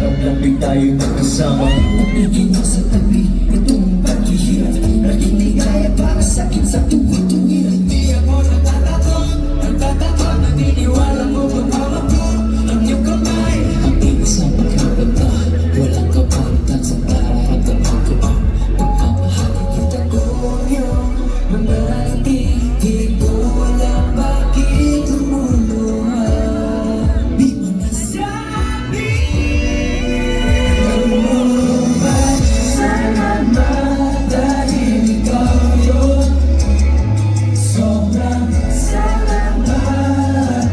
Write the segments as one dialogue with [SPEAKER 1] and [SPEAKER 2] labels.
[SPEAKER 1] pangarap lang din tayo magkasama.
[SPEAKER 2] Pagiging mo sa tabi, itong paghihirap naging ligaya para sa'kin sa tuwid-tuwid. Hindi ako nagtatakot, naniniwala mo bang hawak ko ang iyong kamay. Ang isang pagkakanta, walang kapalitan sa nararamdaman ko. Pagmamahal kita ko yung mga hindi ko alam bakit lumuluhan. Di mo nasabi lumuluhan. Salamat dahil ikaw yun. Sobrang salamat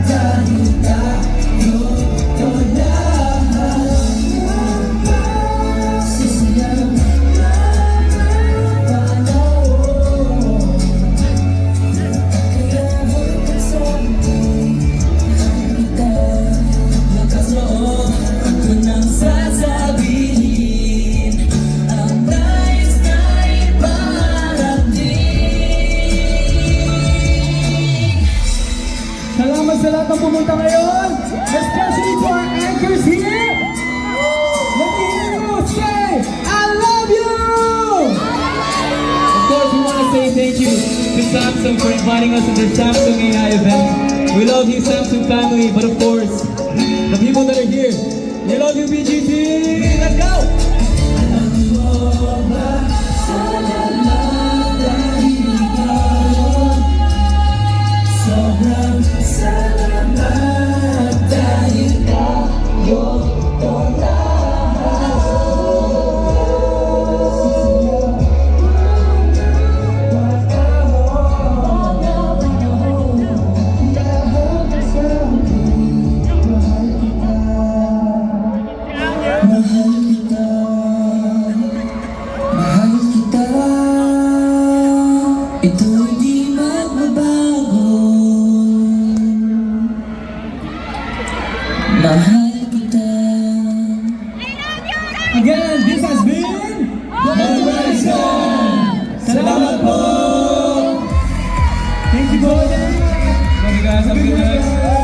[SPEAKER 2] dahil tayo ito lahat. Sisiyang panahon, kaya huwag ka sabihin kita. Lakas loob ako nang sasabihin ang nais na iparating.
[SPEAKER 3] Salamat sa lahat ng pumunta ngayon, especially to our anchors here. Let me hear you say, I love you!
[SPEAKER 4] Of course, we want to say thank you to Samsung for inviting us to the Samsung AI event. We love you, Samsung family, but of course, the people that are here, we love you, BGT! Let's go!
[SPEAKER 2] Alam mo ba, salamat dahil ikaw yun. Sobrang salamat dahil tayo ito lahat. Mahal kita, mahal kita. Ito'y di magbabago. Mahal kita.
[SPEAKER 3] Again, this has been
[SPEAKER 2] Horizon.
[SPEAKER 3] Salamat po! Thank you, Gordon!
[SPEAKER 4] Love you guys, have a good night.